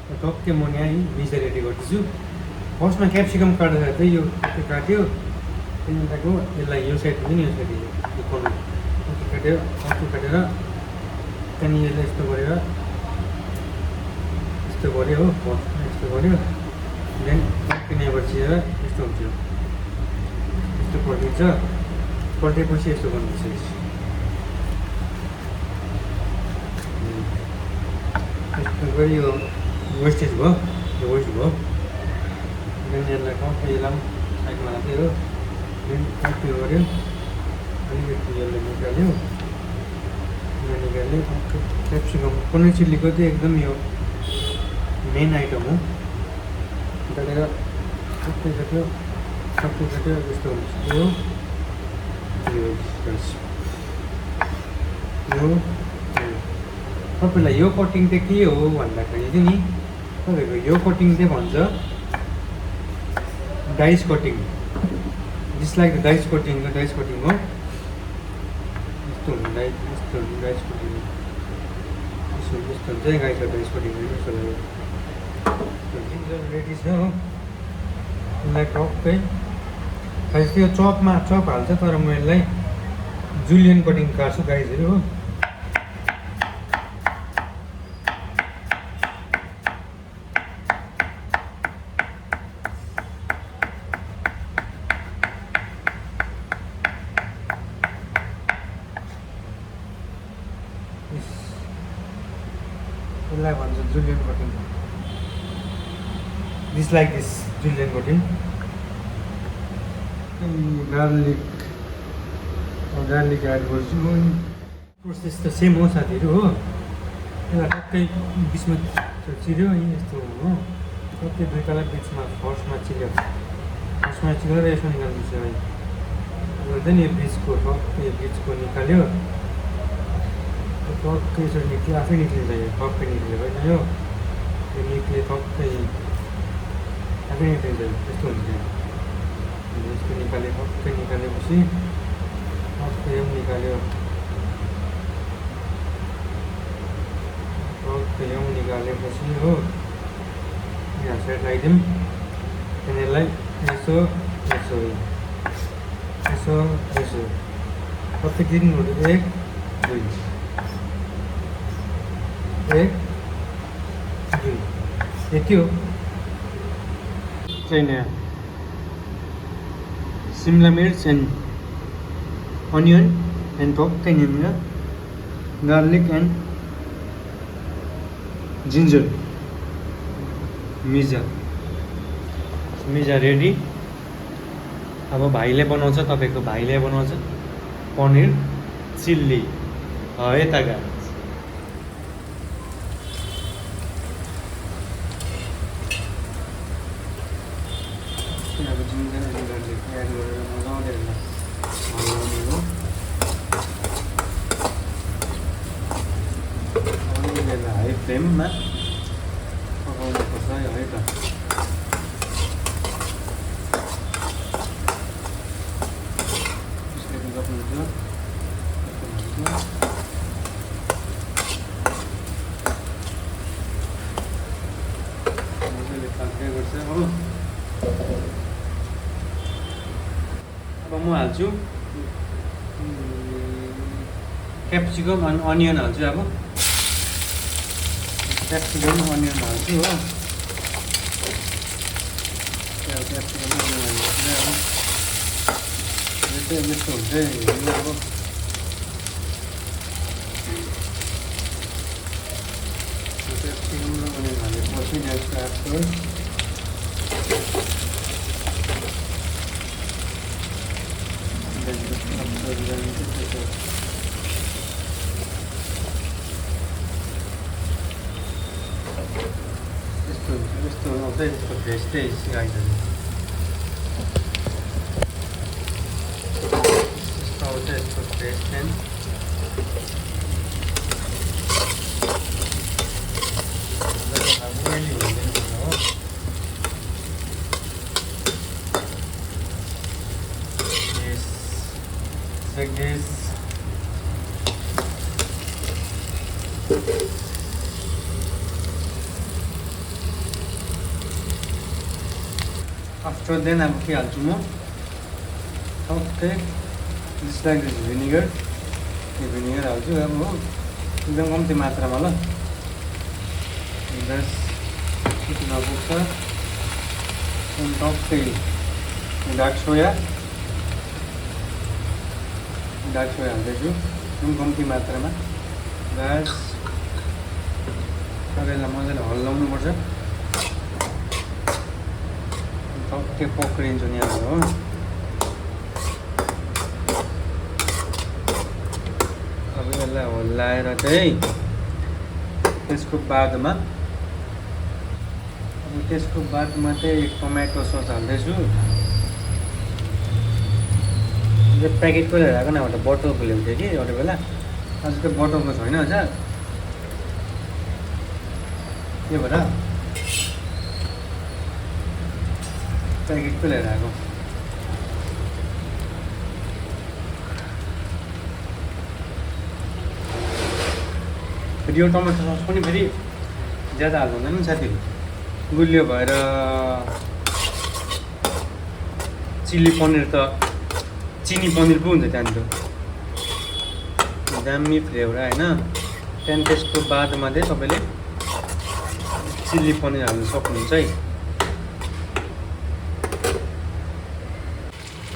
टक्कै म यहाँ मिसा रेडी गर्दैछु फर्स्टमा क्याप्सिकम काट्दा चाहिँ यो काट्यो त्यहाँदेखिको यसलाई यो साइड हुन्छ नि यो साइड यो कर्नर काटेर अर्को काटेर त्यहाँदेखि यसलाई यस्तो गरेर यस्तो गऱ्यो हो फर्स्टमा यस्तो गऱ्यो देन टक्कै यहाँबाट चिरेर यस्तो हुन्छ यस्तो पल्टिन्छ पल्टेपछि यस्तो गर्नुपर्छ यस्तो गरी यो वेस्टेज भयो यो वेस्ट भयो देन यसलाई टक्कै यसलाई पनि साइडमा राख्यो हो देन टक्कै गऱ्यो अलिकति यसलाई निकाल्यो यहाँ निकाल्यो टक्कै क्याप्सिकम पनिर चिल्लीको चाहिँ एकदम यो मेन आइटम हो काटेर टक्कै काट्यो यस्तो हुन्छ यो तपाईँलाई यो कटिङ चाहिँ के हो भन्दाखेरि चाहिँ नि तपाईँको यो कटिङ चाहिँ भन्छ dice cutting just like dice cutting हो यस्तो हुन्छ डाइस कटिङ यस्तो हुन्छ गाईको डाइस कटिङ यस्तो भयो जिन्जर रेडी छ हो यसलाई टक्कै खास त्यो चप हाल्छ तर म यसलाई जुलियन कटिङ काट्छु गाइजहरू हो यसलाई भन्छ julienne cutting this like this julienne cutting garlic add गर्छु प्रोसेस त सेम हो साथीहरू हो यसलाई टक्कै बिचमा चिर्यो यस्तो हो टक्कै दुईवटालाई बिचमा फर्स्टमा चिरेर यसो निकाल्दैछ है चाहिँ यो बिचको टक्कै बिचको निकाल्यो टक्कै यसरी निक्ल्यो आफै निक्लिन्छ यो टक्कै निक्ल्यो होइन यो निक्ल्यो टक्कै आफै निक्लिन्छ यस्तो हुन्छ यस्तो निकाल्यो टक्कै निकालेपछि टक्कै यो पनि निकाल्यो टक्कै यो पनि निकालेपछि हो यहाँ साइड लगाइदिउँ त्यहाँदेखि यसलाई यसो टक्कै दिनुहुन्छ 1 2 यति हो चाहिँ शिमला मिर्च एन्ड अनियन एन्ड टक्कै यहाँनिर गार्लिक एन्ड जिन्जर मिजा रेडी अब भाइले बनाउँछ तपाईँको भाइले बनाउँछ पनिर चिल्ली यता गा अब जिन्जर एन्ड गार्लिक एड गरेर मजाले हल्लाउने हो अलिकति हाई फ्लेममा पकाउनुपर्छ है त त्यसले गर्नुहुन्छ मजाले पाक्दै गर्छ हो अब म हाल्छु क्याप्सिकम अनि अनियन हाल्छु अब क्याप्सिकम अनियन हाल्छु हो क्याप्सिकम अनियन हाल्छु अब यस्तो हुन्छ अब क्याप्सिकम र अनियन हालेपछि ग्यासको आँच यस्तो आउँछ यसको टेस्टै गाइजहरू यस्तो आउँछ यसको टेस्ट चाहिँ हो like this. आफ्टर देन अब के हाल्छु म okay just like this vinegar यो भिनेगर हाल्छु अब हो एकदम कम्ती मात्रामा ल बस यति नपुग्छ अनि टक्कै डार्क सोया हाल्दैछु एकदम कम्ती मात्रामा बस सबैलाई मजाले हल्लाउनुपर्छ टक्कै पक्रिन्छ नि अब हो अब यसलाई हल्लाएर चाहिँ त्यसको बादमा चाहिँ टोमेटो सस हाल्दैछु यो प्याकेटको लिएर आएको न एउटा बोतलको ल्याउँथ्यो कि एउटा बेला आज त्यो बोतलको छैन अझ के भएर प्याकेटको लिएर आएको फेरि यो टमाटर सस पनि फेरि ज्यादा हाल्नु हुँदैन नि साथीहरू गुलियो भएर चिल्ली पनिर त चिनी पनिर पो हुन्छ त्यहाँनिर दामी फ्लेभर होइन त्यहाँदेखि त्यसको बादमा चाहिँ तपाईँले चिल्ली पनिर हाल्नु सक्नुहुन्छ है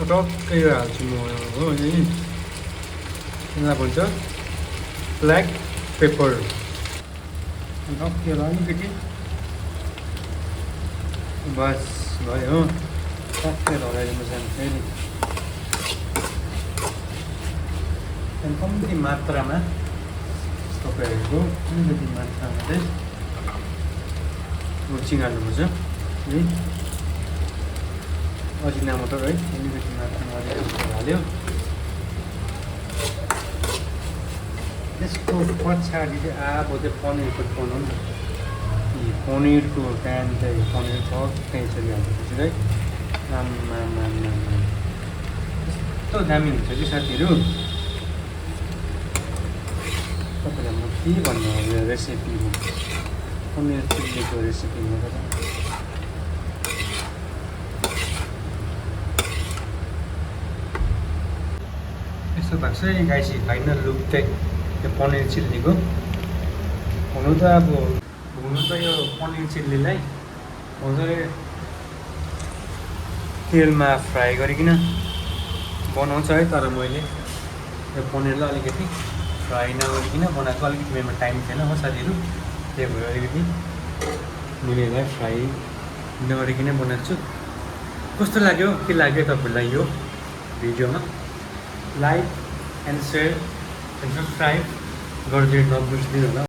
टक्कै हाल्छु म हो यसलाई भन्छ ब्ल्याक पेपर टक्कै अलिकति बस भयो हो टक्कै लगाइदिनुहोस् फेरि कम्ती मात्रामा तपाईँहरूको अलिकति मात्रामा चाहिँ रुचि हाल्नुपर्छ है अजिना मटर है अलिकति मात्रामा हाल्यो त्यसको पछाडि चाहिँ अब चाहिँ पनिरको बनाउनु नि पनिरको टाइम चाहिँ पनिर टक्कै यसरी हाल्नुपर्छ है आम्मा यस्तो दामी हुन्छ कि साथीहरू तपाईँलाई म के भन्नु यो रेसिपीमा पनिर चिल्लीको रेसिपीमा यस्तो भएको छ गाइसी फाइनल लुक चाहिँ यो पनिर चिल्लीको हुनु त यो पनिर चिल्लीलाई मजाले तेलमा फ्राई गरिकन बनाउँछ है तर मैले यो पनिरलाई अलिकति फ्राई नगरिकन बनाएको अलिकति मेरोमा टाइम थिएन हो साथीहरू त्यही भएर अलिकति मैले यसलाई फ्राई नगरिकन बनाएको छु कस्तो लाग्यो के लाग्यो तपाईँहरूलाई यो भिडियोमा like and share and subscribe गरिदिनु नबिर्सिदिनु होला